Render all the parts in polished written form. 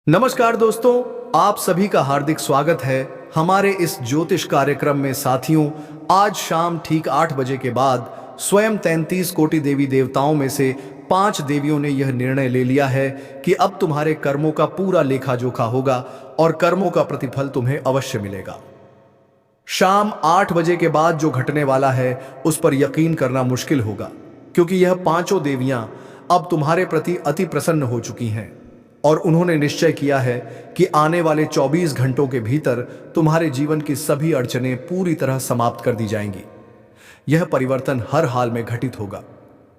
नमस्कार दोस्तों, आप सभी का हार्दिक स्वागत है हमारे इस ज्योतिष कार्यक्रम में। साथियों, आज शाम ठीक 8 बजे के बाद स्वयं 33 कोटि देवी देवताओं में से 5 देवियों ने यह निर्णय ले लिया है कि अब तुम्हारे कर्मों का पूरा लेखा जोखा होगा और कर्मों का प्रतिफल तुम्हें अवश्य मिलेगा। शाम 8 बजे के बाद जो घटने वाला है उस पर यकीन करना मुश्किल होगा, क्योंकि यह पांचों देवियां अब तुम्हारे प्रति अति प्रसन्न हो चुकी हैं और उन्होंने निश्चय किया है कि आने वाले 24 घंटों के भीतर तुम्हारे जीवन की सभी अड़चनें पूरी तरह समाप्त कर दी जाएंगी। यह परिवर्तन हर हाल में घटित होगा।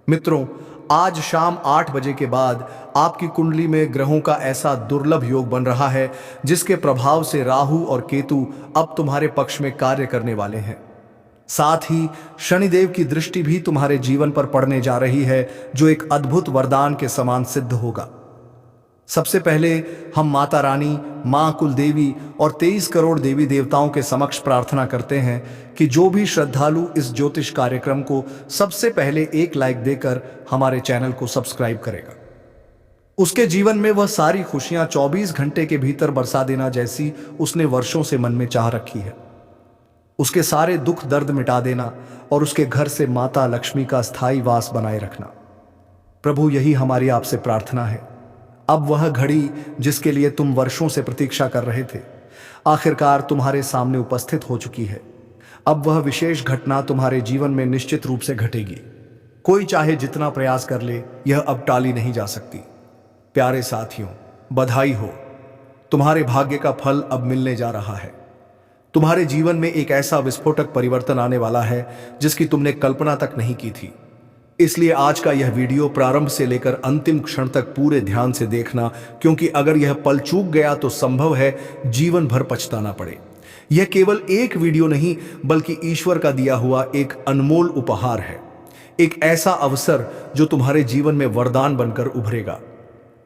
मित्रों, आज शाम 8 बजे के बाद आपकी कुंडली में ग्रहों का ऐसा दुर्लभ योग बन रहा है जिसके प्रभाव से राहु और केतु अब तुम्हारे पक्ष में कार्य करने वाले हैं। साथ ही शनिदेव की दृष्टि भी तुम्हारे जीवन पर पड़ने जा रही है, जो एक अद्भुत वरदान के समान सिद्ध होगा। सबसे पहले हम माता रानी, मां कुलदेवी और 23 करोड़ देवी देवताओं के समक्ष प्रार्थना करते हैं कि जो भी श्रद्धालु इस ज्योतिष कार्यक्रम को सबसे पहले एक लाइक देकर हमारे चैनल को सब्सक्राइब करेगा, उसके जीवन में वह सारी खुशियां 24 घंटे के भीतर बरसा देना जैसी उसने वर्षों से मन में चाह रखी है। उसके सारे दुख दर्द मिटा देना और उसके घर से माता लक्ष्मी का स्थायी वास बनाए रखना। प्रभु, यही हमारी आपसे प्रार्थना है। अब वह घड़ी जिसके लिए तुम वर्षों से प्रतीक्षा कर रहे थे, आखिरकार तुम्हारे सामने उपस्थित हो चुकी है। अब वह विशेष घटना तुम्हारे जीवन में निश्चित रूप से घटेगी। कोई चाहे जितना प्रयास कर ले, यह अब टाली नहीं जा सकती। प्यारे साथियों, बधाई हो, तुम्हारे भाग्य का फल अब मिलने जा रहा है। तुम्हारे जीवन में एक ऐसा विस्फोटक परिवर्तन आने वाला है जिसकी तुमने कल्पना तक नहीं की थी। इसलिए आज का यह वीडियो प्रारंभ से लेकर अंतिम क्षण तक पूरे ध्यान से देखना, क्योंकि अगर यह पल चूक गया तो संभव है जीवन भर पछताना पड़े। यह केवल एक वीडियो नहीं, बल्कि ईश्वर का दिया हुआ एक अनमोल उपहार है, एक ऐसा अवसर जो तुम्हारे जीवन में वरदान बनकर उभरेगा।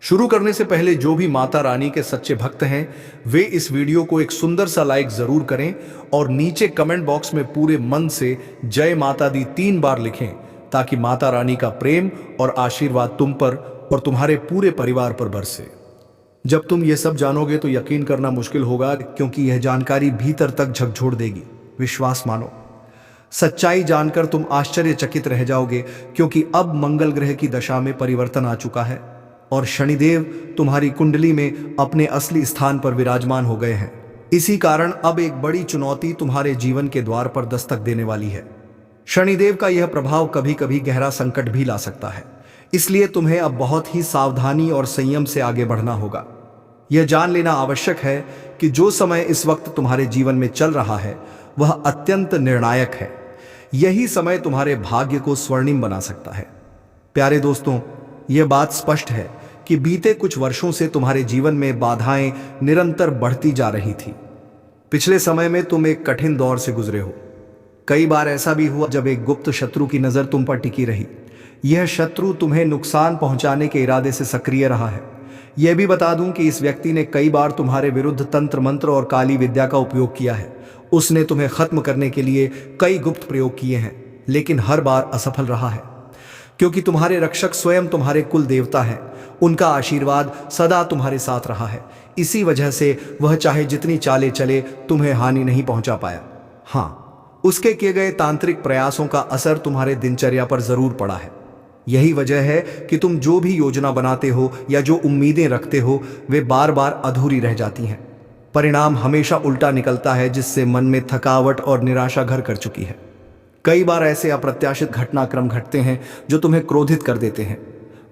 शुरू करने से पहले जो भी माता रानी के सच्चे भक्त हैं, वे इस वीडियो को एक सुंदर सा लाइक जरूर करें और नीचे कमेंट बॉक्स में पूरे मन से जय माता दी 3 बार लिखें, ताकि माता रानी का प्रेम और आशीर्वाद तुम पर और तुम्हारे पूरे परिवार पर बरसे। जब तुम ये सब जानोगे तो यकीन करना मुश्किल होगा, क्योंकि यह जानकारी भीतर तक झकझोर देगी। विश्वास मानो, सच्चाई जानकर तुम आश्चर्यचकित रह जाओगे, क्योंकि अब मंगल ग्रह की दशा में परिवर्तन आ चुका है और शनिदेव तुम्हारी कुंडली में अपने असली स्थान पर विराजमान हो गए हैं। इसी कारण अब एक बड़ी चुनौती तुम्हारे जीवन के द्वार पर दस्तक देने वाली है। शनिदेव का यह प्रभाव कभी कभी गहरा संकट भी ला सकता है, इसलिए तुम्हें अब बहुत ही सावधानी और संयम से आगे बढ़ना होगा। यह जान लेना आवश्यक है कि जो समय इस वक्त तुम्हारे जीवन में चल रहा है वह अत्यंत निर्णायक है। यही समय तुम्हारे भाग्य को स्वर्णिम बना सकता है। प्यारे दोस्तों, यह बात स्पष्ट है कि बीते कुछ वर्षों से तुम्हारे जीवन में बाधाएं निरंतर बढ़ती जा रही थी। पिछले समय में तुम एक कठिन दौर से गुजरे हो। कई बार ऐसा भी हुआ जब एक गुप्त शत्रु की नजर तुम पर टिकी रही। यह शत्रु तुम्हें नुकसान पहुंचाने के इरादे से सक्रिय रहा है। यह भी बता दूं कि इस व्यक्ति ने कई बार तुम्हारे विरुद्ध तंत्र मंत्र और काली विद्या का उपयोग किया है। उसने तुम्हें खत्म करने के लिए कई गुप्त प्रयोग किए हैं, लेकिन हर बार असफल रहा है, क्योंकि तुम्हारे रक्षक स्वयं तुम्हारे कुल देवता हैं। उनका आशीर्वाद सदा तुम्हारे साथ रहा है। इसी वजह से वह चाहे जितनी चालें चले, तुम्हें हानि नहीं पहुंचा पाया। हाँ, उसके किए गए तांत्रिक प्रयासों का असर तुम्हारे दिनचर्या पर जरूर पड़ा है। यही वजह है कि तुम जो भी योजना बनाते हो या जो उम्मीदें रखते हो, वे बार बार अधूरी रह जाती हैं। परिणाम हमेशा उल्टा निकलता है, जिससे मन में थकावट और निराशा घर कर चुकी है। कई बार ऐसे अप्रत्याशित घटनाक्रम घटते हैं जो तुम्हें क्रोधित कर देते हैं,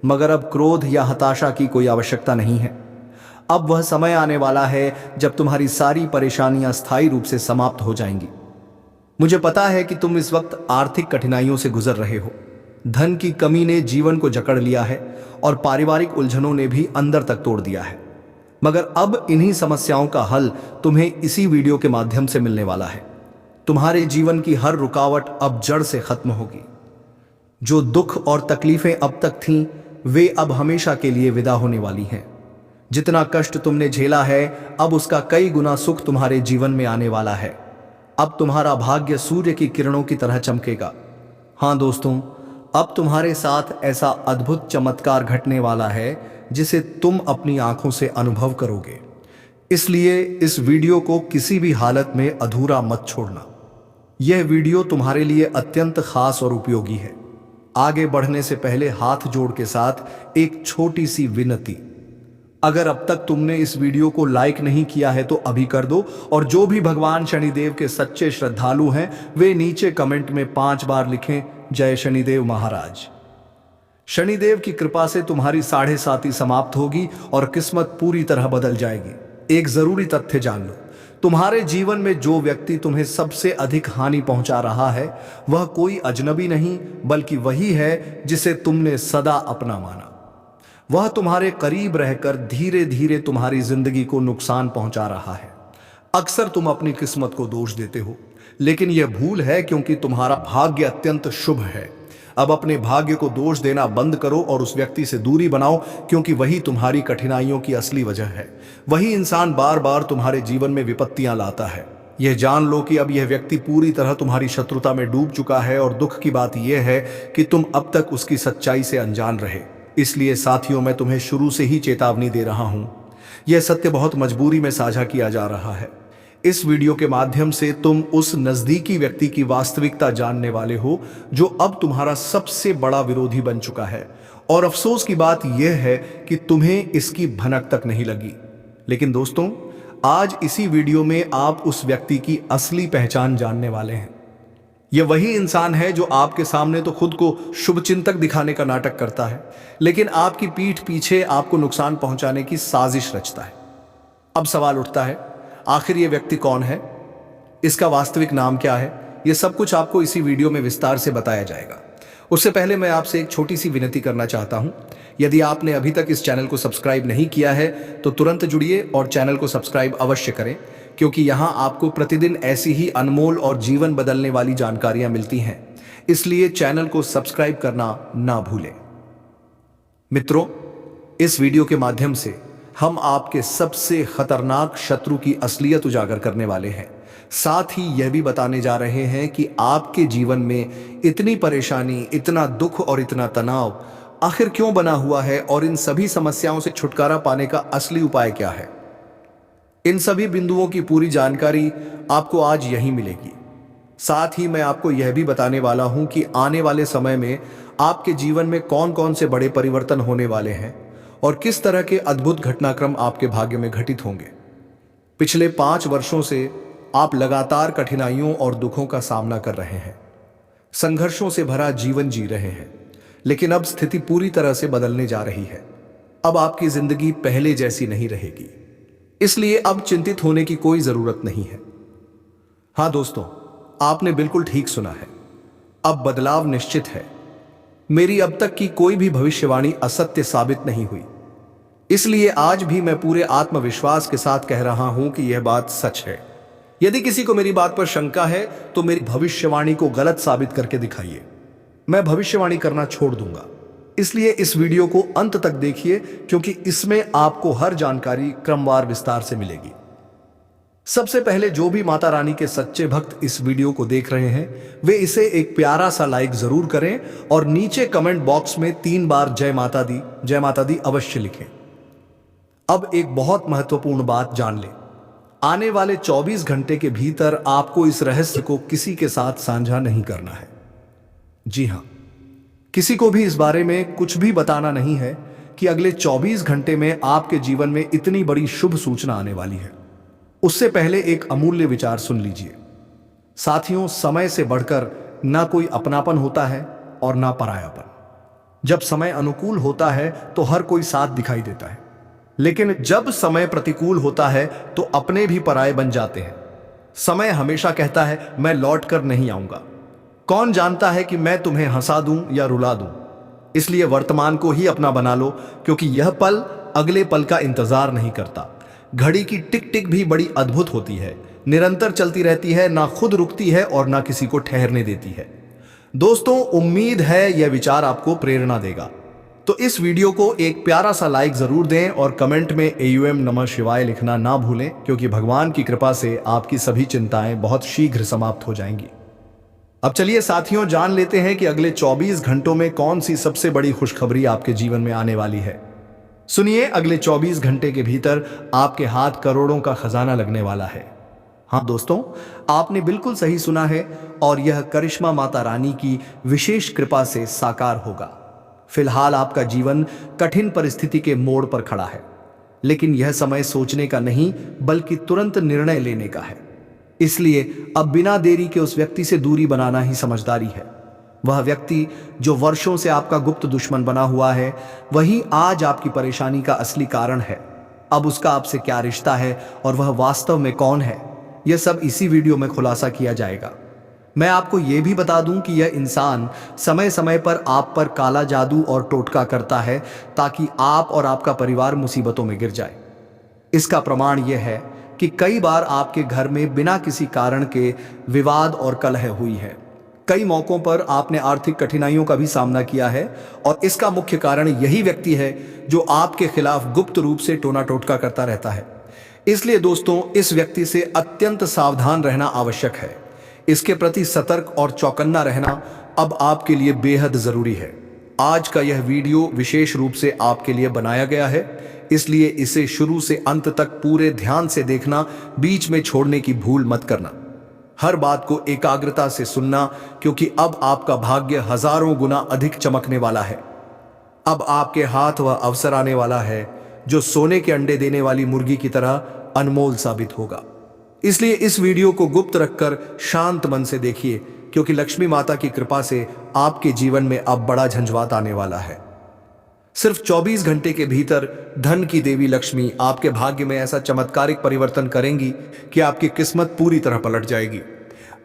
मगर अब क्रोध या हताशा की कोई आवश्यकता नहीं है। अब वह समय आने वाला है जब तुम्हारी सारी परेशानियां स्थायी रूप से समाप्त हो जाएंगी। मुझे पता है कि तुम इस वक्त आर्थिक कठिनाइयों से गुजर रहे हो। धन की कमी ने जीवन को जकड़ लिया है और पारिवारिक उलझनों ने भी अंदर तक तोड़ दिया है, मगर अब इन्हीं समस्याओं का हल तुम्हें इसी वीडियो के माध्यम से मिलने वाला है। तुम्हारे जीवन की हर रुकावट अब जड़ से खत्म होगी। जो दुख और तकलीफें अब तक थीं, वे अब हमेशा के लिए विदा होने वाली हैं। जितना कष्ट तुमने झेला है, अब उसका कई गुना सुख तुम्हारे जीवन में आने वाला है। अब तुम्हारा भाग्य सूर्य की किरणों की तरह चमकेगा। हाँ दोस्तों, अब तुम्हारे साथ ऐसा अद्भुत चमत्कार घटने वाला है जिसे तुम अपनी आंखों से अनुभव करोगे। इसलिए इस वीडियो को किसी भी हालत में अधूरा मत छोड़ना। यह वीडियो तुम्हारे लिए अत्यंत खास और उपयोगी है। आगे बढ़ने से पहले हाथ जोड़ के साथ एक छोटी सी विनती। अगर अब तक तुमने इस वीडियो को लाइक नहीं किया है तो अभी कर दो, और जो भी भगवान शनिदेव के सच्चे श्रद्धालु हैं वे नीचे कमेंट में 5 बार लिखें, जय शनिदेव महाराज। शनिदेव की कृपा से तुम्हारी 7.5 समाप्त होगी और किस्मत पूरी तरह बदल जाएगी। एक जरूरी तथ्य जान लो, तुम्हारे जीवन में जो व्यक्ति तुम्हें सबसे अधिक हानि पहुंचा रहा है वह कोई अजनबी नहीं बल्कि वही है जिसे तुमने सदा अपना माना। वह तुम्हारे करीब रहकर धीरे धीरे तुम्हारी जिंदगी को नुकसान पहुंचा रहा है। अक्सर तुम अपनी किस्मत को दोष देते हो, लेकिन यह भूल है क्योंकि तुम्हारा भाग्य अत्यंत शुभ है। अब अपने भाग्य को दोष देना बंद करो और उस व्यक्ति से दूरी बनाओ, क्योंकि वही तुम्हारी कठिनाइयों की असली वजह है। वही इंसान बार बार तुम्हारे जीवन में विपत्तियां लाता है। यह जान लो कि अब यह व्यक्ति पूरी तरह तुम्हारी शत्रुता में डूब चुका है, और दुख की बात यह है कि तुम अब तक उसकी सच्चाई से अनजान रहे। इसलिए साथियों, मैं तुम्हें शुरू से ही चेतावनी दे रहा हूं। यह सत्य बहुत मजबूरी में साझा किया जा रहा है। इस वीडियो के माध्यम से तुम उस नजदीकी व्यक्ति की वास्तविकता जानने वाले हो जो अब तुम्हारा सबसे बड़ा विरोधी बन चुका है। और अफसोस की बात यह है कि तुम्हें इसकी भनक तक नहीं लगी। लेकिन दोस्तों, आज इसी वीडियो में आप उस व्यक्ति की असली पहचान जानने वाले हैं। यह वही इंसान है जो आपके सामने तो खुद को शुभचिंतक दिखाने का नाटक करता है, लेकिन आपकी पीठ पीछे आपको नुकसान पहुंचाने की साजिश रचता है। अब सवाल उठता है, आखिर ये व्यक्ति कौन है, इसका वास्तविक नाम क्या है? यह सब कुछ आपको इसी वीडियो में विस्तार से बताया जाएगा। उससे पहले मैं आपसे एक छोटी सी विनती करना चाहता हूं। यदि आपने अभी तक इस चैनल को सब्सक्राइब नहीं किया है तो तुरंत जुड़िए और चैनल को सब्सक्राइब अवश्य करें, क्योंकि यहां आपको प्रतिदिन ऐसी ही अनमोल और जीवन बदलने वाली जानकारियां मिलती हैं। इसलिए चैनल को सब्सक्राइब करना ना भूलें। मित्रों, इस वीडियो के माध्यम से हम आपके सबसे खतरनाक शत्रु की असलियत उजागर करने वाले हैं। साथ ही यह भी बताने जा रहे हैं कि आपके जीवन में इतनी परेशानी, इतना दुख और इतना तनाव आखिर क्यों बना हुआ है, और इन सभी समस्याओं से छुटकारा पाने का असली उपाय क्या है। इन सभी बिंदुओं की पूरी जानकारी आपको आज यहीं मिलेगी। साथ ही मैं आपको यह भी बताने वाला हूं कि आने वाले समय में आपके जीवन में कौन कौन से बड़े परिवर्तन होने वाले हैं और किस तरह के अद्भुत घटनाक्रम आपके भाग्य में घटित होंगे। पिछले 5 वर्षों से आप लगातार कठिनाइयों और दुखों का सामना कर रहे हैं, संघर्षों से भरा जीवन जी रहे हैं, लेकिन अब स्थिति पूरी तरह से बदलने जा रही है। अब आपकी जिंदगी पहले जैसी नहीं रहेगी, इसलिए अब चिंतित होने की कोई जरूरत नहीं है। हां दोस्तों, आपने बिल्कुल ठीक सुना है, अब बदलाव निश्चित है। मेरी अब तक की कोई भी भविष्यवाणी असत्य साबित नहीं हुई, इसलिए आज भी मैं पूरे आत्मविश्वास के साथ कह रहा हूं कि यह बात सच है। यदि किसी को मेरी बात पर शंका है तो मेरी भविष्यवाणी को गलत साबित करके दिखाइए। मैं भविष्यवाणी करना छोड़ दूंगा। इसलिए इस वीडियो को अंत तक देखिए, क्योंकि इसमें आपको हर जानकारी क्रमवार विस्तार से मिलेगी। सबसे पहले जो भी माता रानी के सच्चे भक्त इस वीडियो को देख रहे हैं वे इसे एक प्यारा सा लाइक जरूर करें और नीचे कमेंट बॉक्स में 3 बार जय माता दी अवश्य लिखें। अब एक बहुत महत्वपूर्ण बात जान लें, आने वाले 24 घंटे के भीतर आपको इस रहस्य को किसी के साथ साझा नहीं करना है। जी हां, किसी को भी इस बारे में कुछ भी बताना नहीं है कि अगले 24 घंटे में आपके जीवन में इतनी बड़ी शुभ सूचना आने वाली है। उससे पहले एक अमूल्य विचार सुन लीजिए। साथियों, समय से बढ़कर ना कोई अपनापन होता है और ना परायापन। जब समय अनुकूल होता है तो हर कोई साथ दिखाई देता है, लेकिन जब समय प्रतिकूल होता है तो अपने भी पराये बन जाते हैं। समय हमेशा कहता है मैं लौट कर नहीं आऊंगा। कौन जानता है कि मैं तुम्हें हंसा दूं या रुला दूं। इसलिए वर्तमान को ही अपना बना लो, क्योंकि यह पल अगले पल का इंतजार नहीं करता। घड़ी की टिक टिक भी बड़ी अद्भुत होती है, निरंतर चलती रहती है, ना खुद रुकती है और ना किसी को ठहरने देती है। दोस्तों, उम्मीद है यह विचार आपको प्रेरणा देगा, तो इस वीडियो को एक प्यारा सा लाइक जरूर दें और कमेंट में AUM नमः शिवाय लिखना ना भूलें, क्योंकि भगवान की कृपा से आपकी सभी चिंताएं बहुत शीघ्र समाप्त हो जाएंगी। अब चलिए साथियों, जान लेते हैं कि अगले 24 घंटों में कौन सी सबसे बड़ी खुशखबरी आपके जीवन में आने वाली है। सुनिए, अगले 24 घंटे के भीतर आपके हाथ करोड़ों का खजाना लगने वाला है। हाँ दोस्तों, आपने बिल्कुल सही सुना है और यह करिश्मा माता रानी की विशेष कृपा से साकार होगा। फिलहाल आपका जीवन कठिन परिस्थिति के मोड़ पर खड़ा है, लेकिन यह समय सोचने का नहीं बल्कि तुरंत निर्णय लेने का है। इसलिए अब बिना देरी के उस व्यक्ति से दूरी बनाना ही समझदारी है। वह व्यक्ति जो वर्षों से आपका गुप्त दुश्मन बना हुआ है, वही आज आपकी परेशानी का असली कारण है। अब उसका आपसे क्या रिश्ता है और वह वास्तव में कौन है, यह सब इसी वीडियो में खुलासा किया जाएगा। मैं आपको यह भी बता दूं कि यह इंसान समय समय पर आप पर काला जादू और टोटका करता है ताकि आप और आपका परिवार मुसीबतों में गिर जाए। इसका प्रमाण यह है कि कई बार आपके घर में बिना किसी कारण के विवाद और कलह हुई है। कई मौकों पर आपने आर्थिक कठिनाइयों का भी सामना किया है और इसका मुख्य कारण यही व्यक्ति है जो आपके खिलाफ गुप्त रूप से टोना टोटका करता रहता है। इसलिए दोस्तों, इस व्यक्ति से अत्यंत सावधान रहना आवश्यक है। इसके प्रति सतर्क और चौकन्ना रहना अब आपके लिए बेहद जरूरी है। आज का यह वीडियो विशेष रूप से आपके लिए बनाया गया है, इसलिए इसे शुरू से अंत तक पूरे ध्यान से देखना, बीच में छोड़ने की भूल मत करना। हर बात को एकाग्रता से सुनना, क्योंकि अब आपका भाग्य हजारों गुना अधिक चमकने वाला है। अब आपके हाथ वह अवसर आने वाला है जो सोने के अंडे देने वाली मुर्गी की तरह अनमोल साबित होगा। इसलिए इस वीडियो को गुप्त रखकर शांत मन से देखिए, क्योंकि लक्ष्मी माता की कृपा से आपके जीवन में अब बड़ा झंझावात आने वाला है। सिर्फ 24 घंटे के भीतर धन की देवी लक्ष्मी आपके भाग्य में ऐसा चमत्कारिक परिवर्तन करेंगी कि आपकी किस्मत पूरी तरह पलट जाएगी।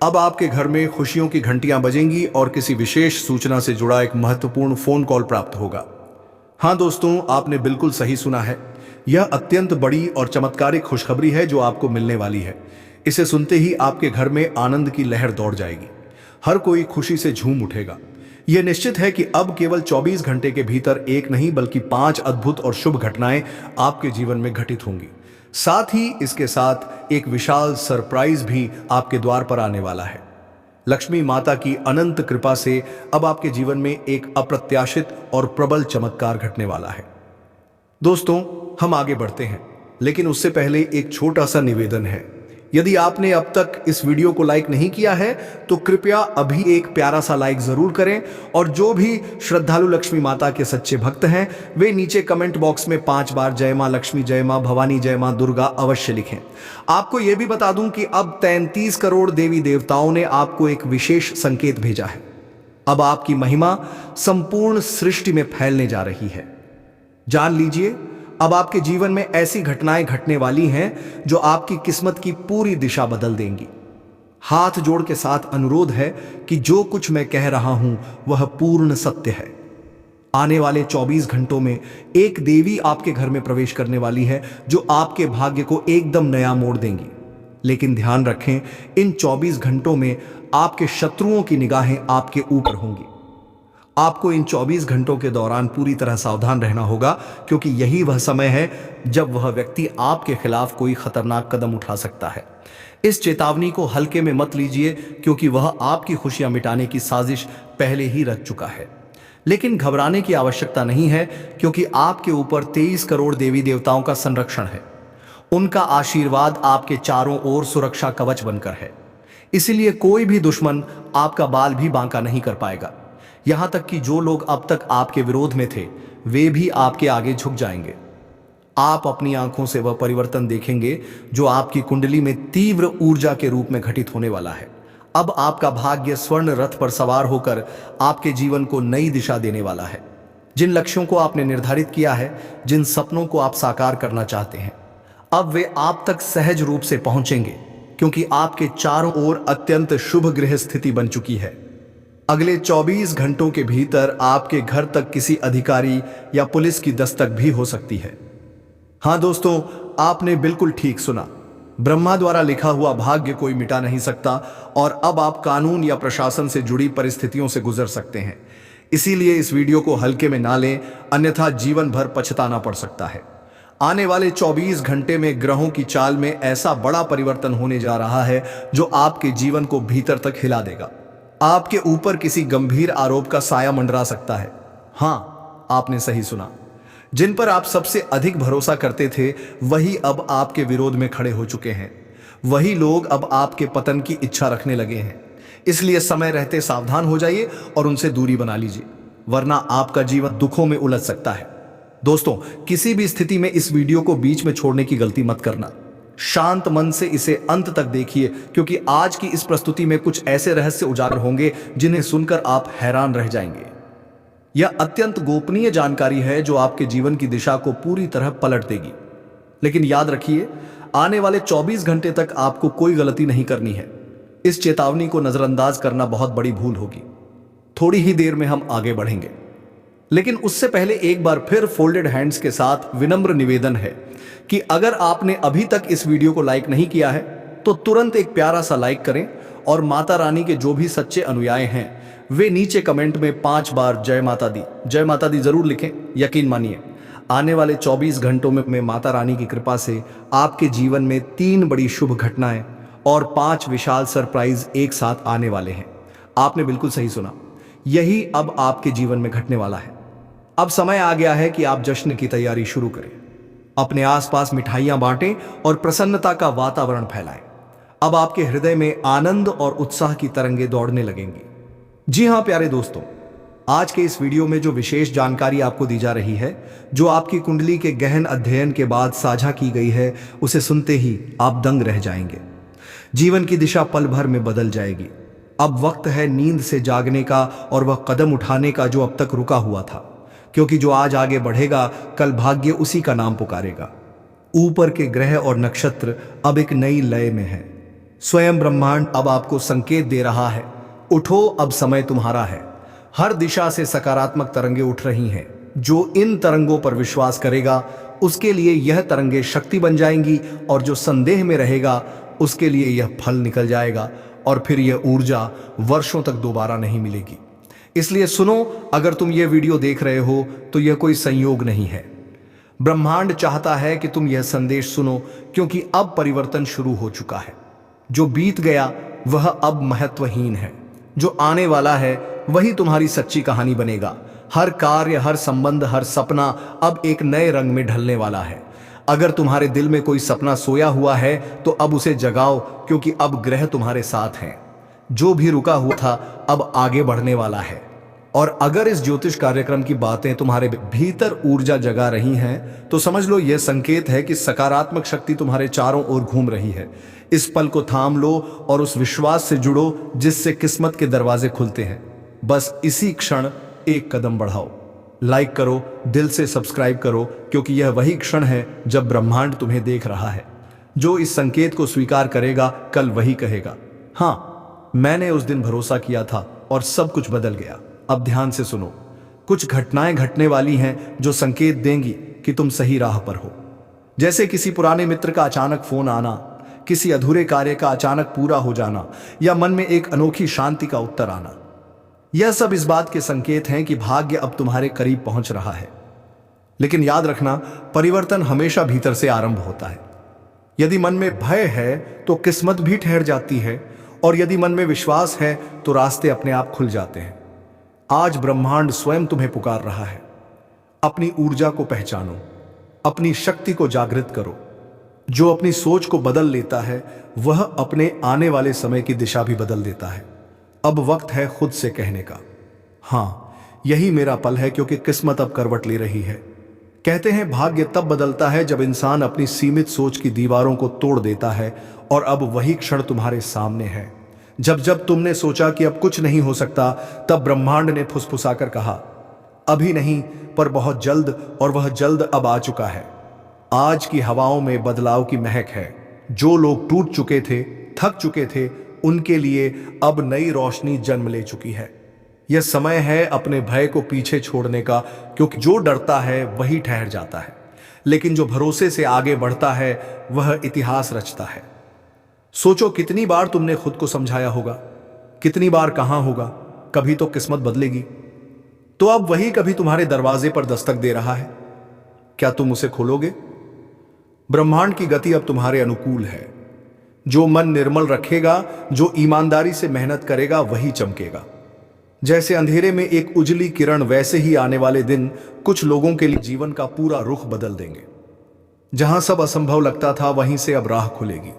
अब आपके घर में खुशियों की घंटियां बजेंगी और किसी विशेष सूचना से जुड़ा एक महत्वपूर्ण फोन कॉल प्राप्त होगा। हाँ दोस्तों, आपने बिल्कुल सही सुना है। यह अत्यंत बड़ी और चमत्कारिक खुशखबरी है जो आपको मिलने वाली है। इसे सुनते ही आपके घर में आनंद की लहर दौड़ जाएगी। हर कोई खुशी से झूम उठेगा। यह निश्चित है कि अब केवल 24 घंटे के भीतर एक नहीं बल्कि 5 अद्भुत और शुभ घटनाएं आपके जीवन में घटित होंगी। साथ ही इसके साथ एक विशाल सरप्राइज भी आपके द्वार पर आने वाला है। लक्ष्मी माता की अनंत कृपा से अब आपके जीवन में एक अप्रत्याशित और प्रबल चमत्कार घटने वाला है। दोस्तों, हम आगे बढ़ते हैं, लेकिन उससे पहले एक छोटा सा निवेदन है। यदि आपने अब तक इस वीडियो को लाइक नहीं किया है तो कृपया अभी एक प्यारा सा लाइक जरूर करें, और जो भी श्रद्धालु लक्ष्मी माता के सच्चे भक्त हैं वे नीचे कमेंट बॉक्स में 5 बार जय मां लक्ष्मी, जय मां भवानी, जय मां दुर्गा अवश्य लिखें। आपको यह भी बता दूं कि अब 33 करोड़ देवी देवताओं ने आपको एक विशेष संकेत भेजा है। अब आपकी महिमा संपूर्ण सृष्टि में फैलने जा रही है। जान लीजिए, अब आपके जीवन में ऐसी घटनाएं घटने वाली हैं जो आपकी किस्मत की पूरी दिशा बदल देंगी। हाथ जोड़ के साथ अनुरोध है कि जो कुछ मैं कह रहा हूं वह पूर्ण सत्य है। आने वाले 24 घंटों में एक देवी आपके घर में प्रवेश करने वाली है जो आपके भाग्य को एकदम नया मोड़ देंगी। लेकिन ध्यान रखें, इन 24 घंटों में आपके शत्रुओं की निगाहें आपके ऊपर होंगी। आपको इन 24 घंटों के दौरान पूरी तरह सावधान रहना होगा, क्योंकि यही वह समय है जब वह व्यक्ति आपके खिलाफ कोई खतरनाक कदम उठा सकता है। इस चेतावनी को हल्के में मत लीजिए, क्योंकि वह आपकी खुशियां मिटाने की साजिश पहले ही रच चुका है। लेकिन घबराने की आवश्यकता नहीं है, क्योंकि आपके ऊपर 23 करोड़ देवी देवताओं का संरक्षण है। उनका आशीर्वाद आपके चारों ओर सुरक्षा कवच बनकर है। इसीलिए कोई भी दुश्मन आपका बाल भी बांका नहीं कर पाएगा। यहां तक कि जो लोग अब तक आपके विरोध में थे वे भी आपके आगे झुक जाएंगे। आप अपनी आंखों से वह परिवर्तन देखेंगे जो आपकी कुंडली में तीव्र ऊर्जा के रूप में घटित होने वाला है। अब आपका भाग्य स्वर्ण रथ पर सवार होकर आपके जीवन को नई दिशा देने वाला है। जिन लक्ष्यों को आपने निर्धारित किया है, जिन सपनों को आप साकार करना चाहते हैं, अब वे आप तक सहज रूप से पहुंचेंगे, क्योंकि आपके चारों ओर अत्यंत शुभ ग्रह स्थिति बन चुकी है। अगले 24 घंटों के भीतर आपके घर तक किसी अधिकारी या पुलिस की दस्तक भी हो सकती है। हां दोस्तों, आपने बिल्कुल ठीक सुना। ब्रह्मा द्वारा लिखा हुआ भाग्य कोई मिटा नहीं सकता, और अब आप कानून या प्रशासन से जुड़ी परिस्थितियों से गुजर सकते हैं। इसीलिए इस वीडियो को हल्के में ना लें, अन्यथा जीवन भर पछताना पड़ सकता है। आने वाले 24 घंटे में ग्रहों की चाल में ऐसा बड़ा परिवर्तन होने जा रहा है जो आपके जीवन को भीतर तक हिला देगा। आपके ऊपर किसी गंभीर आरोप का साया मंडरा सकता है। हां, आपने सही सुना। जिन पर आप सबसे अधिक भरोसा करते थे वही अब आपके विरोध में खड़े हो चुके हैं। वही लोग अब आपके पतन की इच्छा रखने लगे हैं। इसलिए समय रहते सावधान हो जाइए और उनसे दूरी बना लीजिए, वरना आपका जीवन दुखों में उलझ सकता है। दोस्तों, किसी भी स्थिति में इस वीडियो को बीच में छोड़ने की गलती मत करना। शांत मन से इसे अंत तक देखिए, क्योंकि आज की इस प्रस्तुति में कुछ ऐसे रहस्य उजागर होंगे जिन्हें सुनकर आप हैरान रह जाएंगे। यह अत्यंत गोपनीय जानकारी है जो आपके जीवन की दिशा को पूरी तरह पलट देगी। लेकिन याद रखिए, आने वाले 24 घंटे तक आपको कोई गलती नहीं करनी है। इस चेतावनी को नजरअंदाज करना बहुत बड़ी भूल होगी। थोड़ी ही देर में हम आगे बढ़ेंगे, लेकिन उससे पहले एक बार फिर फोल्डेड हैंड्स के साथ विनम्र निवेदन है कि अगर आपने अभी तक इस वीडियो को लाइक नहीं किया है तो तुरंत एक प्यारा सा लाइक करें, और माता रानी के जो भी सच्चे अनुयायी हैं वे नीचे कमेंट में 5 बार जय माता दी जरूर लिखें। यकीन मानिए, आने वाले 24 घंटों में माता रानी की कृपा से आपके जीवन में 3 बड़ी शुभ घटनाएं और 5 विशाल सरप्राइज एक साथ आने वाले हैं। आपने बिल्कुल सही सुना, यही अब आपके जीवन में घटने वाला है। अब समय आ गया है कि आप जश्न की तैयारी शुरू करें। अपने आसपास मिठाइयां बांटें और प्रसन्नता का वातावरण फैलाएं। अब आपके हृदय में आनंद और उत्साह की तरंगें दौड़ने लगेंगी। जी हां प्यारे दोस्तों, आज के इस वीडियो में जो विशेष जानकारी आपको दी जा रही है, जो आपकी कुंडली के गहन अध्ययन के बाद साझा की गई है, उसे सुनते ही आप दंग रह जाएंगे। जीवन की दिशा पल भर में बदल जाएगी। अब वक्त है नींद से जागने का और वह कदम उठाने का जो अब तक रुका हुआ था, क्योंकि जो आज आगे बढ़ेगा कल भाग्य उसी का नाम पुकारेगा। ऊपर के ग्रह और नक्षत्र अब एक नई लय में है। स्वयं ब्रह्मांड अब आपको संकेत दे रहा है, उठो, अब समय तुम्हारा है। हर दिशा से सकारात्मक तरंगें उठ रही हैं। जो इन तरंगों पर विश्वास करेगा उसके लिए यह तरंगें शक्ति बन जाएंगी, और जो संदेह में रहेगा उसके लिए यह फल निकल जाएगा, और फिर यह ऊर्जा वर्षों तक दोबारा नहीं मिलेगी। इसलिए सुनो, अगर तुम यह वीडियो देख रहे हो तो यह कोई संयोग नहीं है। ब्रह्मांड चाहता है कि तुम यह संदेश सुनो, क्योंकि अब परिवर्तन शुरू हो चुका है। जो बीत गया वह अब महत्वहीन है। जो आने वाला है वही तुम्हारी सच्ची कहानी बनेगा। हर कार्य, हर संबंध, हर सपना अब एक नए रंग में ढलने वाला है। अगर तुम्हारे दिल में कोई सपना सोया हुआ है तो अब उसे जगाओ, क्योंकि अब ग्रह तुम्हारे साथ हैं। जो भी रुका हुआ था अब आगे बढ़ने वाला है। और अगर इस ज्योतिष कार्यक्रम की बातें तुम्हारे भीतर ऊर्जा जगा रही हैं तो समझ लो यह संकेत है कि सकारात्मक शक्ति तुम्हारे चारों ओर घूम रही है। इस पल को थाम लो और उस विश्वास से जुड़ो जिससे किस्मत के दरवाजे खुलते हैं। बस इसी क्षण एक कदम बढ़ाओ। लाइक करो, दिल से सब्सक्राइब करो, क्योंकि यह वही क्षण है जब ब्रह्मांड तुम्हें देख रहा है। जो इस संकेत को स्वीकार करेगा कल वही कहेगा, हाँ, मैंने उस दिन भरोसा किया था और सब कुछ बदल गया। अब ध्यान से सुनो, कुछ घटनाएं घटने वाली हैं जो संकेत देंगी कि तुम सही राह पर हो। जैसे किसी पुराने मित्र का अचानक फोन आना, किसी अधूरे कार्य का अचानक पूरा हो जाना, या मन में एक अनोखी शांति का उत्तर आना। यह सब इस बात के संकेत हैं कि भाग्य अब तुम्हारे करीब पहुंच रहा है। लेकिन याद रखना, परिवर्तन हमेशा भीतर से आरंभ होता है। यदि मन में भय है तो किस्मत भी ठहर जाती है, और यदि मन में विश्वास है तो रास्ते अपने आप खुल जाते हैं। आज ब्रह्मांड स्वयं तुम्हें पुकार रहा है। अपनी ऊर्जा को पहचानो, अपनी शक्ति को जागृत करो। जो अपनी सोच को बदल लेता है वह अपने आने वाले समय की दिशा भी बदल देता है। अब वक्त है खुद से कहने का, हाँ, यही मेरा पल है, क्योंकि किस्मत अब करवट ले रही है। कहते हैं भाग्य तब बदलता है जब इंसान अपनी सीमित सोच की दीवारों को तोड़ देता है, और अब वही क्षण तुम्हारे सामने है। जब जब तुमने सोचा कि अब कुछ नहीं हो सकता, तब ब्रह्मांड ने फुसफुसाकर कहा, अभी नहीं, पर बहुत जल्द, और वह जल्द अब आ चुका है। आज की हवाओं में बदलाव की महक है। जो लोग टूट चुके थे, थक चुके थे, उनके लिए अब नई रोशनी जन्म ले चुकी है। यह समय है अपने भय को पीछे छोड़ने का, क्योंकि जो डरता है वही ठहर जाता है, लेकिन जो भरोसे से आगे बढ़ता है वह इतिहास रचता है। सोचो, कितनी बार तुमने खुद को समझाया होगा, कितनी बार कहां होगा, कभी तो किस्मत बदलेगी। तो अब वही कभी तुम्हारे दरवाजे पर दस्तक दे रहा है। क्या तुम उसे खोलोगे? ब्रह्मांड की गति अब तुम्हारे अनुकूल है। जो मन निर्मल रखेगा, जो ईमानदारी से मेहनत करेगा, वही चमकेगा। जैसे अंधेरे में एक उजली किरण, वैसे ही आने वाले दिन कुछ लोगों के लिए जीवन का पूरा रुख बदल देंगे। जहां सब असंभव लगता था, वहीं से अब राह खुलेगी।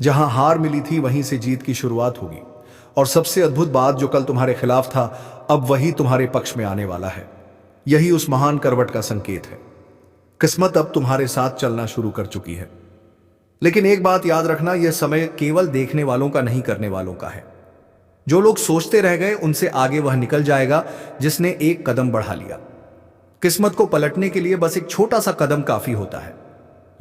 जहां हार मिली थी, वहीं से जीत की शुरुआत होगी। और सबसे अद्भुत बात, जो कल तुम्हारे खिलाफ था, अब वही तुम्हारे पक्ष में आने वाला है। यही उस महान करवट का संकेत है। किस्मत अब तुम्हारे साथ चलना शुरू कर चुकी है। लेकिन एक बात याद रखना, यह समय केवल देखने वालों का नहीं, करने वालों का है। जो लोग सोचते रह गए, उनसे आगे वह निकल जाएगा जिसने एक कदम बढ़ा लिया। किस्मत को पलटने के लिए बस एक छोटा सा कदम काफी होता है।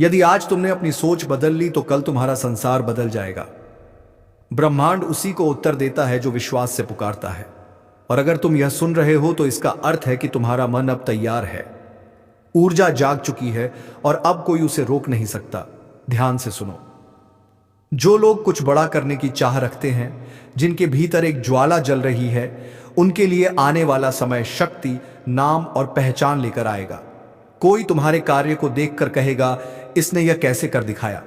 यदि आज तुमने अपनी सोच बदल ली, तो कल तुम्हारा संसार बदल जाएगा। ब्रह्मांड उसी को उत्तर देता है जो विश्वास से पुकारता है। और अगर तुम यह सुन रहे हो, तो इसका अर्थ है कि तुम्हारा मन अब तैयार है। ऊर्जा जाग चुकी है और अब कोई उसे रोक नहीं सकता। ध्यान से सुनो। जो लोग कुछ बड़ा करने की चाह रखते हैं, जिनके भीतर एक ज्वाला जल रही है, उनके लिए आने वाला समय शक्ति, नाम और पहचान लेकर आएगा। कोई तुम्हारे कार्य को देखकर कहेगा, इसने यह कैसे कर दिखाया।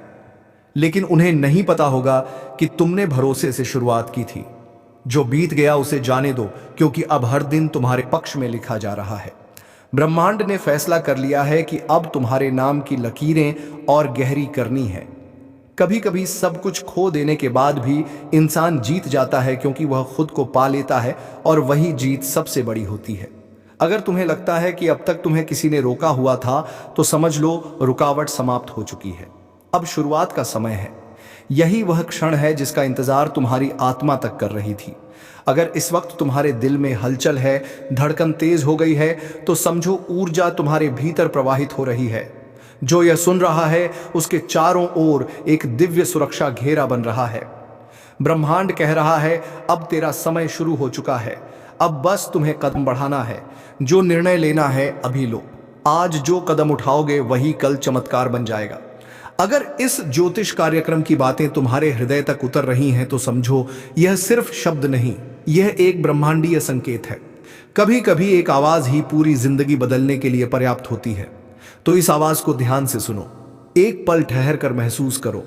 लेकिन उन्हें नहीं पता होगा कि तुमने भरोसे से शुरुआत की थी। जो बीत गया उसे जाने दो, क्योंकि अब हर दिन तुम्हारे पक्ष में लिखा जा रहा है। ब्रह्मांड ने फैसला कर लिया है कि अब तुम्हारे नाम की लकीरें और गहरी करनी है। कभी कभी सब कुछ खो देने के बाद भी इंसान जीत जाता है, क्योंकि वह खुद को पा लेता है, और वही जीत सबसे बड़ी होती है। अगर तुम्हें लगता है कि अब तक तुम्हें किसी ने रोका हुआ था, तो समझ लो रुकावट समाप्त हो चुकी है। अब शुरुआत का समय है। यही वह क्षण है जिसका इंतजार तुम्हारी आत्मा तक कर रही थी। अगर इस वक्त तुम्हारे दिल में हलचल है, धड़कन तेज हो गई है, तो समझो ऊर्जा तुम्हारे भीतर प्रवाहित हो रही है। जो यह सुन रहा है, उसके चारों ओर एक दिव्य सुरक्षा घेरा बन रहा है। ब्रह्मांड कह रहा है, अब तेरा समय शुरू हो चुका है। अब बस तुम्हें कदम बढ़ाना है। जो निर्णय लेना है, अभी लो। आज जो कदम उठाओगे, वही कल चमत्कार बन जाएगा। अगर इस ज्योतिष कार्यक्रम की बातें तुम्हारे हृदय तक उतर रही हैं, तो समझो यह सिर्फ शब्द नहीं, यह एक ब्रह्मांडीय संकेत है। कभी कभी एक आवाज ही पूरी जिंदगी बदलने के लिए पर्याप्त होती है। तो इस आवाज को ध्यान से सुनो। एक पल ठहर कर महसूस करो।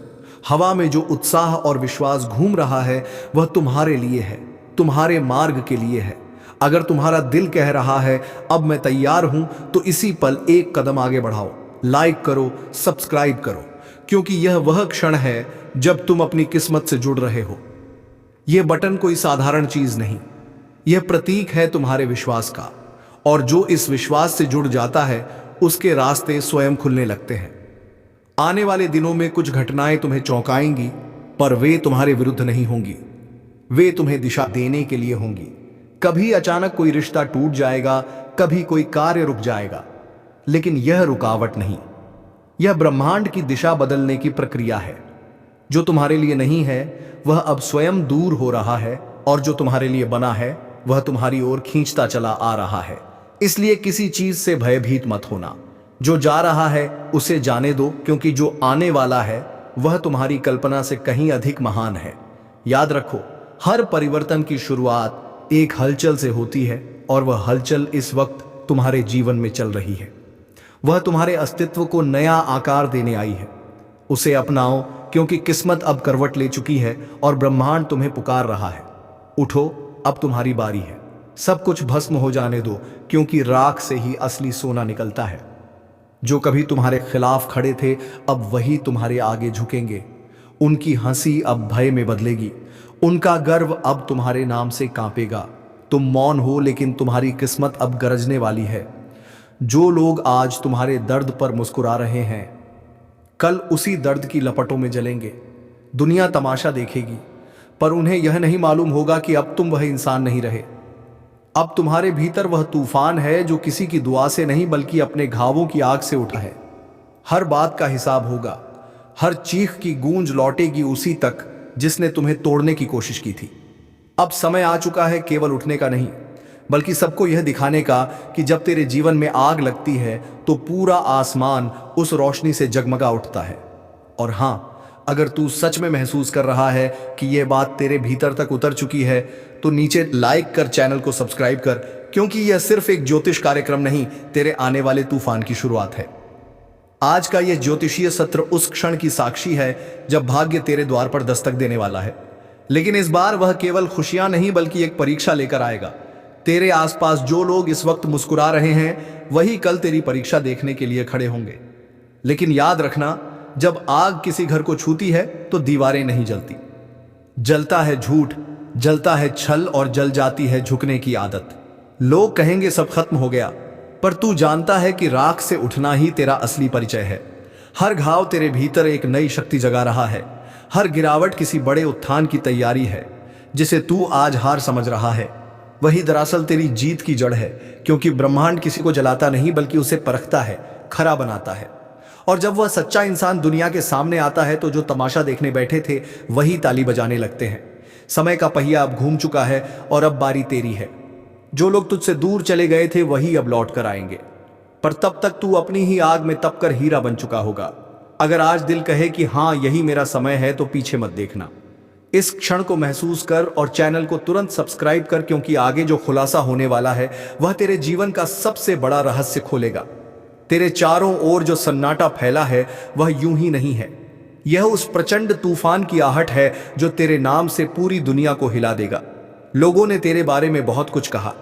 हवा में जो उत्साह और विश्वास घूम रहा है, वह तुम्हारे लिए है, तुम्हारे मार्ग के लिए है। अगर तुम्हारा दिल कह रहा है, अब मैं तैयार हूं, तो इसी पल एक कदम आगे बढ़ाओ। लाइक करो, सब्सक्राइब करो, क्योंकि यह वह क्षण है जब तुम अपनी किस्मत से जुड़ रहे हो। यह बटन कोई साधारण चीज नहीं, यह प्रतीक है तुम्हारे विश्वास का। और जो इस विश्वास से जुड़ जाता है, उसके रास्ते स्वयं खुलने लगते हैं। आने वाले दिनों में कुछ घटनाएं तुम्हें चौंकाएंगी, पर वे तुम्हारे विरुद्ध नहीं होंगी। वे तुम्हें दिशा देने के लिए होंगी। कभी अचानक कोई रिश्ता टूट जाएगा, कभी कोई कार्य रुक जाएगा, लेकिन यह रुकावट नहीं, यह ब्रह्मांड की दिशा बदलने की प्रक्रिया है। जो तुम्हारे लिए नहीं है, वह अब स्वयं दूर हो रहा है, और जो तुम्हारे लिए बना है, वह तुम्हारी ओर खींचता चला आ रहा है। इसलिए किसी चीज से भयभीत मत होना। जो जा रहा है, उसे जाने दो, क्योंकि जो आने वाला है, वह तुम्हारी कल्पना से कहीं अधिक महान है। याद रखो, हर परिवर्तन की शुरुआत एक हलचल से होती है, और वह हलचल इस वक्त तुम्हारे जीवन में चल रही है। वह तुम्हारे अस्तित्व को नया आकार देने आई है। उसे अपनाओ, क्योंकि किस्मत अब करवट ले चुकी है और ब्रह्मांड तुम्हें पुकार रहा है। उठो, अब तुम्हारी बारी है। सब कुछ भस्म हो जाने दो, क्योंकि राख से ही असली सोना निकलता है। जो कभी तुम्हारे खिलाफ खड़े थे, अब वही तुम्हारे आगे झुकेंगे। उनकी हंसी अब भय में बदलेगी, उनका गर्व अब तुम्हारे नाम से कांपेगा। तुम मौन हो, लेकिन तुम्हारी किस्मत अब गरजने वाली है। जो लोग आज तुम्हारे दर्द पर मुस्कुरा रहे हैं, कल उसी दर्द की लपटों में जलेंगे। दुनिया तमाशा देखेगी, पर उन्हें यह नहीं मालूम होगा कि अब तुम वह इंसान नहीं रहे। अब तुम्हारे भीतर वह तूफान है जो किसी की दुआ से नहीं, बल्कि अपने घावों की आग से उठा है। हर बात का हिसाब होगा। हर चीख की गूंज लौटेगी उसी तक जिसने तुम्हें तोड़ने की कोशिश की थी। अब समय आ चुका है केवल उठने का नहीं, बल्कि सबको यह दिखाने का कि जब तेरे जीवन में आग लगती है, तो पूरा आसमान उस रोशनी से जगमगा उठता है। और हां, अगर तू सच में महसूस कर रहा है कि यह बात तेरे भीतर तक उतर चुकी है, तो नीचे लाइक कर, चैनल को सब्सक्राइब कर, क्योंकि यह सिर्फ एक ज्योतिष कार्यक्रम नहीं, तेरे आने वाले तूफान की शुरुआत है। आज का यह ज्योतिषीय सत्र उस क्षण की साक्षी है जब भाग्य तेरे द्वार पर दस्तक देने वाला है। लेकिन इस बार वह केवल खुशियां नहीं, बल्कि एक परीक्षा लेकर आएगा। तेरे आसपास जो लोग इस वक्त मुस्कुरा रहे हैं वही कल तेरी परीक्षा देखने के लिए खड़े होंगे। लेकिन याद रखना, जब आग किसी घर को छूती है तो दीवारें नहीं जलती। जलता है झूठ, जलता है छल और जल जाती है झुकने की आदत। लोग कहेंगे सब खत्म हो गया, पर तू जानता है कि राख से उठना ही तेरा असली परिचय है। हर घाव तेरे भीतर एक नई शक्ति जगा रहा है। हर गिरावट किसी बड़े उत्थान की तैयारी है। जिसे तू आज हार समझ रहा है वही दरअसल तेरी जीत की जड़ है, क्योंकि ब्रह्मांड किसी को जलाता नहीं बल्कि उसे परखता है, खरा बनाता है। और जब वह सच्चा इंसान दुनिया के सामने आता है तो जो तमाशा देखने बैठे थे वही ताली बजाने लगते हैं। समय का पहिया अब घूम चुका है और अब बारी तेरी है। जो लोग तुझसे दूर चले गए थे वही अब लौट कर आएंगे, पर तब तक तू अपनी ही आग में तपकर हीरा बन चुका होगा। अगर आज दिल कहे कि हाँ यही मेरा समय है तो पीछे मत देखना। इस क्षण को महसूस कर और चैनल को तुरंत सब्सक्राइब कर, क्योंकि आगे जो खुलासा होने वाला है वह तेरे जीवन का सबसे बड़ा रहस्य खोलेगा। तेरे चारों ओर जो सन्नाटा फैला है वह यूं ही नहीं है। यह उस प्रचंड तूफान की आहट है जो तेरे नाम से पूरी दुनिया को हिला देगा। लोगों ने तेरे बारे में बहुत कुछ कहा।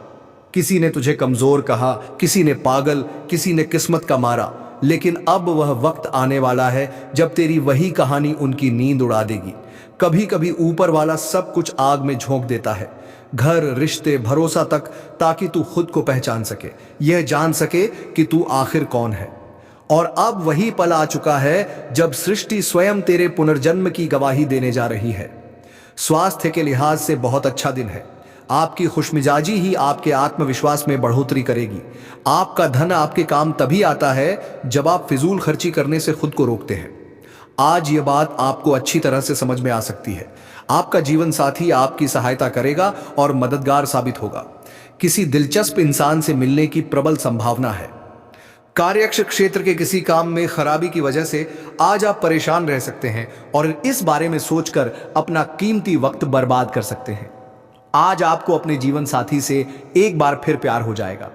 किसी ने तुझे कमजोर कहा, किसी ने पागल, किसी ने किस्मत का मारा। लेकिन अब वह वक्त आने वाला है जब तेरी वही कहानी उनकी नींद उड़ा देगी। कभी कभी ऊपर वाला सब कुछ आग में झोंक देता है, घर, रिश्ते, भरोसा तक, ताकि तू खुद को पहचान सके, यह जान सके कि तू आखिर कौन है। और अब वही पल आ चुका है जब सृष्टि स्वयं तेरे पुनर्जन्म की गवाही देने जा रही है। स्वास्थ्य के लिहाज से बहुत अच्छा दिन है। आपकी खुशमिजाजी ही आपके आत्मविश्वास में बढ़ोतरी करेगी। आपका धन आपके काम तभी आता है जब आप फिजूल खर्ची करने से खुद को रोकते हैं। आज यह बात आपको अच्छी तरह से समझ में आ सकती है। आपका जीवन साथी आपकी सहायता करेगा और मददगार साबित होगा। किसी दिलचस्प इंसान से मिलने की प्रबल संभावना है। कार्यक्षेत्र क्षेत्र के किसी काम में खराबी की वजह से आज आप परेशान रह सकते हैं और इस बारे में सोचकर अपना कीमती वक्त बर्बाद कर सकते हैं। आज आपको अपने जीवन साथी से एक बार फिर प्यार हो जाएगा।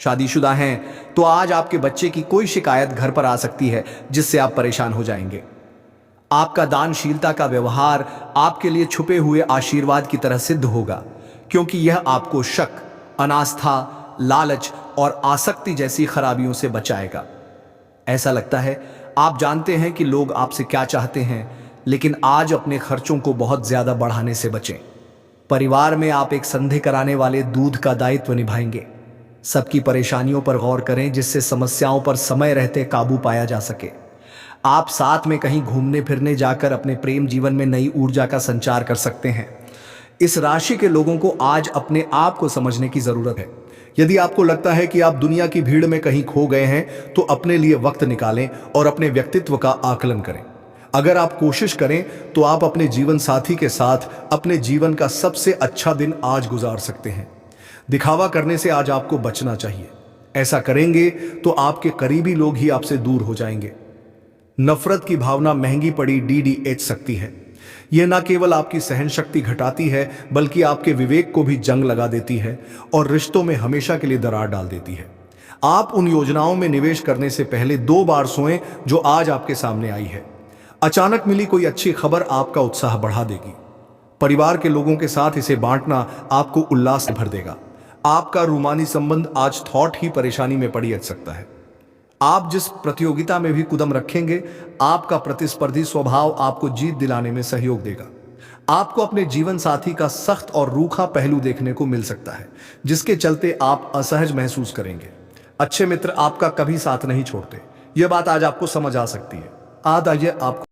शादीशुदा हैं तो आज आपके बच्चे की कोई शिकायत घर पर आ सकती है जिससे आप परेशान हो जाएंगे। आपका दानशीलता का व्यवहार आपके लिए छुपे हुए आशीर्वाद की तरह सिद्ध होगा, क्योंकि यह आपको शक, अनास्था, लालच और आसक्ति जैसी खराबियों से बचाएगा। ऐसा लगता है आप जानते हैं कि लोग आपसे क्या चाहते हैं, लेकिन आज अपने खर्चों को बहुत ज्यादा बढ़ाने से बचें। परिवार में आप एक संदेह कराने वाले दूध का दायित्व निभाएंगे। सबकी परेशानियों पर गौर करें जिससे समस्याओं पर समय रहते काबू पाया जा सके। आप साथ में कहीं घूमने फिरने जाकर अपने प्रेम जीवन में नई ऊर्जा का संचार कर सकते हैं। इस राशि के लोगों को आज अपने आप को समझने की जरूरत है। यदि आपको लगता है कि आप दुनिया की भीड़ में कहीं खो गए हैं तो अपने लिए वक्त निकालें और अपने व्यक्तित्व का आकलन करें। अगर आप कोशिश करें तो आप अपने जीवन साथी के साथ अपने जीवन का सबसे अच्छा दिन आज गुजार सकते हैं। दिखावा करने से आज आपको बचना चाहिए। ऐसा करेंगे तो आपके करीबी लोग ही आपसे दूर हो जाएंगे। नफरत की भावना महंगी पड़ी DDH सकती है। यह न केवल आपकी सहन शक्ति घटाती है बल्कि आपके विवेक को भी जंग लगा देती है और रिश्तों में हमेशा के लिए दरार डाल देती है। आप उन योजनाओं में निवेश करने से पहले 2 बार सोएं जो आज आपके सामने आई है। अचानक मिली कोई अच्छी खबर आपका उत्साह बढ़ा देगी। परिवार के लोगों के साथ इसे बांटना आपको उल्लास से भर देगा। आपका रूमानी संबंध आज थॉट ही परेशानी में पड़ी अट सकता है। आप जिस प्रतियोगिता में भी कदम रखेंगे, आपका प्रतिस्पर्धी स्वभाव आपको जीत दिलाने में सहयोग देगा। आपको अपने जीवन साथी का सख्त और रूखा पहलू देखने को मिल सकता है, जिसके चलते आप असहज महसूस करेंगे। अच्छे मित्र आपका कभी साथ नहीं छोड़ते। यह बात आज आपको समझ आ सकती है। आज आइए आपको